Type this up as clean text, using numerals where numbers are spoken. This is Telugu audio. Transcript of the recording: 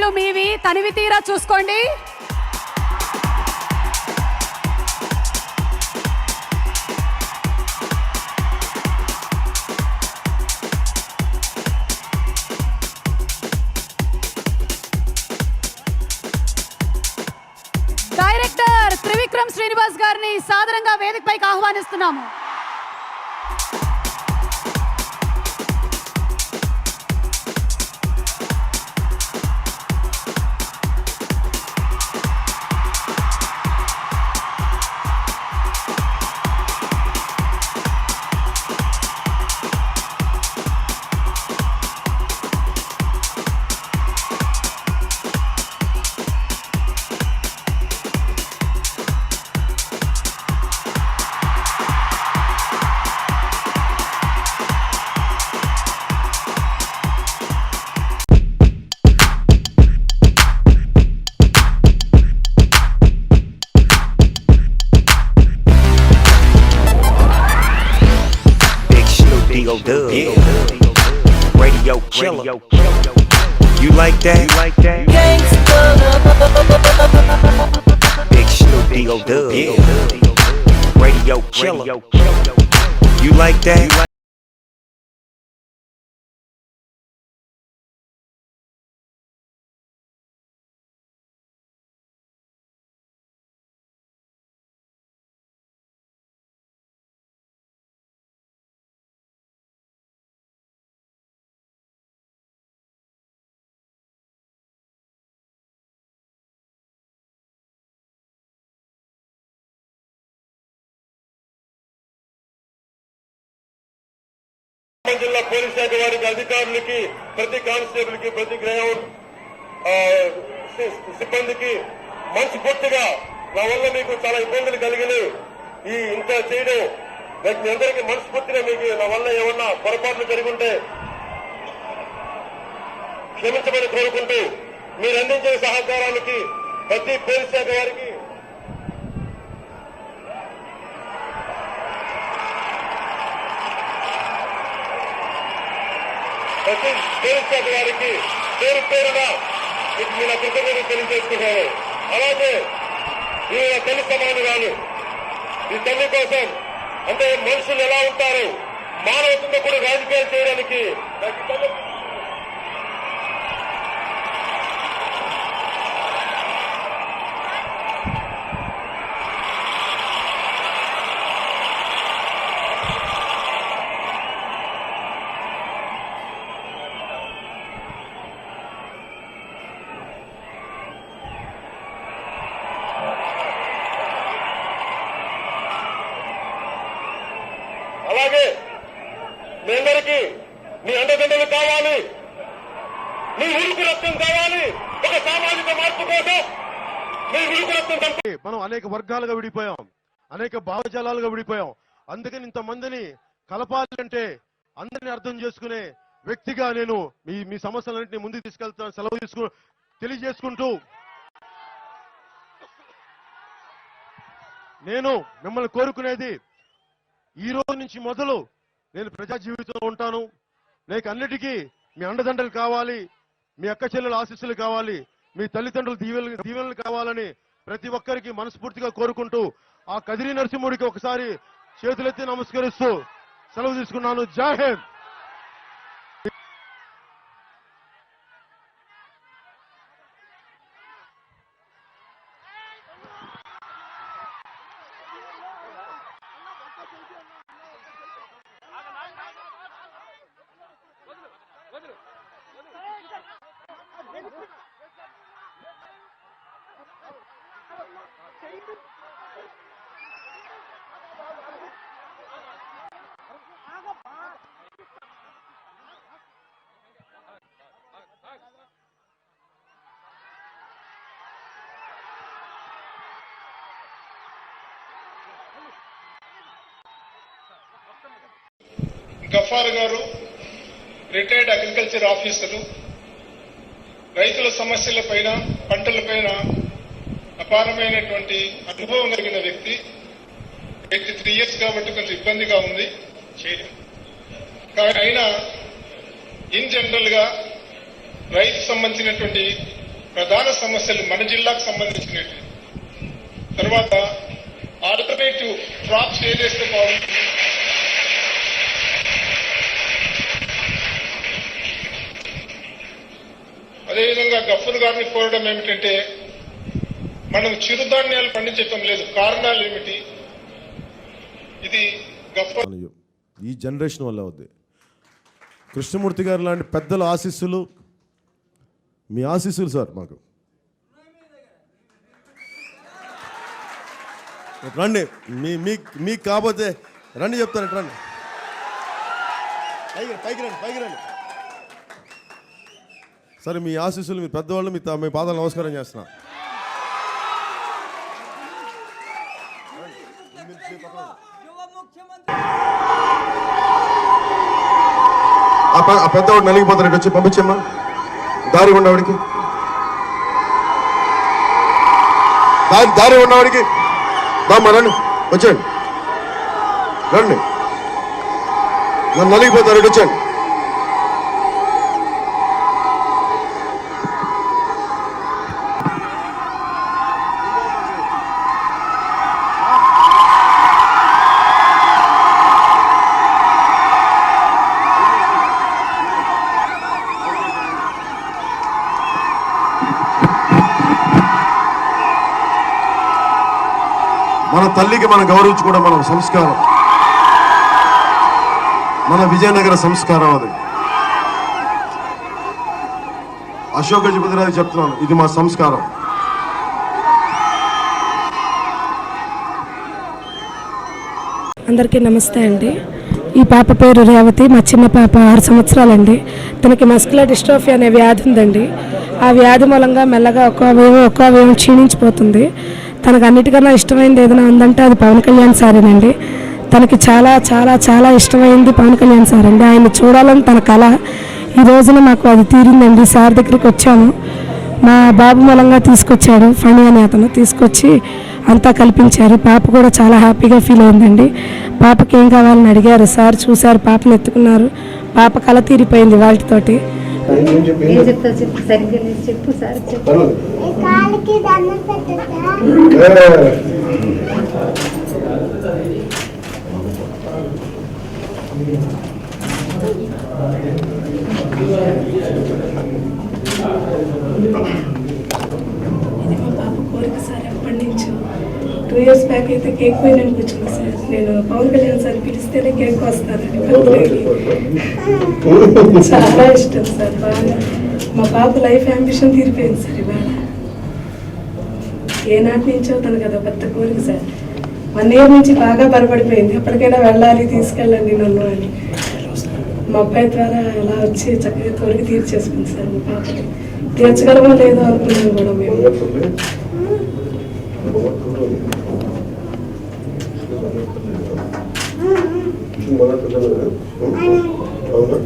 వేళ్ళు మీవి, తనివి తీరా చూసుకోండి. డైరెక్టర్ త్రివిక్రమ్ శ్రీనివాస్ గారిని సాదరంగా వేదికపైకి ఆహ్వానిస్తున్నాము. Radio killer. You like that? Gangsta. Big Snoop D-O-Dub. Radio killer. You like that? జిల్లా పోలీస్ శాఖ వారికి, అధికారులకి, ప్రతి కానిస్టేబుల్ కి, ప్రతి గ్రౌండ్ సిబ్బందికి మనస్ఫూర్తిగా నా వల్ల మీకు చాలా ఇబ్బందులు కలిగినాయి. ఈ ఇంత చేయడం మీ అందరికీ మనస్ఫూర్తిగా మీకు నా వల్ల ఏమన్నా పొరపాట్లు జరిగి ఉంటే క్షమించమని కోరుకుంటూ మీరు అందించే సహకారానికి ప్రతి పోలీస్ శాఖ వారికి, ప్రతి పోలీస్ శాఖ వారికి పేరు పేరున మీకు మీ నా కృతజ్ఞతలు తెలియజేసుకున్నాను. అలాగే ఈ తల్లి సమానురాలు, ఈ తల్లి కోసం అంటే మనుషులు ఎలా ఉంటారు, మానవతంగా కూడా రాజకీయాలు చేయడానికి అలాగే మీ అందరికీ మీ అండదండలు కావాలి, మీ ఉరుకు రక్తం కావాలి. ఒక సామాజిక మార్పు కోసం మీ ఉరుకు రక్తం. మనం అనేక వర్గాలుగా విడిపోయాం, అనేక భావజాలాలుగా విడిపోయాం. అందుకని ఇంతమందిని కలపాలి అంటే అందరినీ అర్థం చేసుకునే వ్యక్తిగా నేను మీ సమస్యలన్నింటినీ ముందుకు తీసుకెళ్తాను సెలవు తెలియజేసుకుంటూ నేను మిమ్మల్ని కోరుకునేది, ఈ రోజు నుంచి మొదలు నేను ప్రజా జీవితంలో ఉంటాను. నీకు అన్నిటికీ మీ అండదండలు కావాలి, మీ అక్క చెల్లెల ఆశీస్సులు కావాలి, మీ తల్లిదండ్రుల దీవెనలు కావాలని ప్రతి ఒక్కరికి మనస్ఫూర్తిగా కోరుకుంటూ ఆ కదిరి నరసింహుడికి ఒకసారి చేతులెత్తి నమస్కరిస్తూ సెలవు తీసుకున్నాను. జై హింద్. గఫార్ గారు రిటైర్డ్ అగ్రికల్చర్ ఆఫీసరు, రైతుల సమస్యలపైన, పంటలపైన అపారమైనటువంటి అనుభవం కలిగిన వ్యక్తి. 83 years కాబట్టి కొంచెం ఇబ్బందిగా ఉంది చేయడం. అయినా ఇన్ జనరల్ గా రైతు సంబంధించినటువంటి ప్రధాన సమస్యలు మన జిల్లాకు సంబంధించినవి. తర్వాత ఆల్టర్నేటివ్ క్రాప్స్ ఏదైతే బాగుంటుంది, అదేవిధంగా గఫూర్ గారిని కోరడం ఏమిటంటే, మనం చిరుధాన్యాలు పండించటం లేదు, కారణాలు ఏమిటి? ఇది గఫూర్ ఈ జనరేషన్ వల్ల అవుద్ది. కృష్ణమూర్తి గారు లాంటి పెద్దల ఆశీస్సులు, మీ ఆశీస్సులు సార్ మాకు. రండి, మీకు కాకపోతే రండి, చెప్తాను. రండి, పైకి రండి. సరే, మీ ఆశీస్సులు, మీ పెద్దవాళ్ళు, మీ పాదాలు నమస్కారం చేస్తున్నా. ఆ పెద్దవాడు నలిగిపోతాడు, వచ్చి పంపించమ్మా. దారి ఉన్నవాడికి, దారి ఉన్నవాడికి బామ్మ రండి, వచ్చేయండి. రండి, నన్ను నలిగిపోతాడు, వచ్చేయండి. మన తల్లికి మనం గౌరవించుకోవడం మన సంస్కారం, మన విజయనగర సంస్కారం. అది అశోక గజపతిరాజు చెప్తున్నాను, ఇది మా సంస్కారం. అందరికీ నమస్తే అండి. ఈ పాప పేరు రేవతి, మా చిన్న పాప 6 సంవత్సరాలండి. తనకి మస్కులర్ డిస్ట్రోఫీ అనే వ్యాధి ఉందండి. ఆ వ్యాధి మూలంగా మెల్లగా ఒక్క అవయవం క్షీణించిపోతుంది. తనకు అన్నిటికన్నా ఇష్టమైనది ఏదైనా ఉందంటే అది పవన్ కళ్యాణ్ సారేనండి. తనకి చాలా చాలా చాలా ఇష్టమైంది పవన్ కళ్యాణ్ సార్ అండి. ఆయన చూడాలని తన కళ. ఈ రోజున మాకు అది తీరిందండి. సార్ దగ్గరికి వచ్చాము. మా బాబు మూలంగా తీసుకొచ్చాడు, ఫణి అనే అతను తీసుకొచ్చి అంతా కల్పించారు. పాప కూడా చాలా హ్యాపీగా ఫీల్ అయిందండి. పాపకి ఏం కావాలని అడిగారు, సార్ చూశారు, పాపను ఎత్తుకున్నారు. పాప కళ తీరిపోయింది వాటితోటి. చెప్పు సార్, చెప్పు. ఇది మా పాప కోరిక సార్. ఎప్పటి నుంచో 2 years బ్యాక్ అయితే కేక్ పోయినాను కూర్చున్నా సార్. నేను పవన్ కళ్యాణ్ సార్ పిలిస్తేనే కేక్ వస్తానండి. చాలా ఇష్టం సార్. బాగా మా పాప లైఫ్ అంబిషన్ తీరిపోయింది సార్. ఇవాళ ఏనాటి నుంచో తను కదా పెద్ద కోరిక సార్. 1 year నుంచి బాగా బలపడిపోయింది. ఎప్పటికైనా వెళ్ళాలి, తీసుకెళ్ళండి నన్ను అని. మా అబ్బాయి ద్వారా అలా వచ్చి చక్కగా కోరిక తీర్చేసుకుంది సార్. మా పాపకి తీర్చగలమో లేదో అనుకున్నాం కూడా మేము. అవునా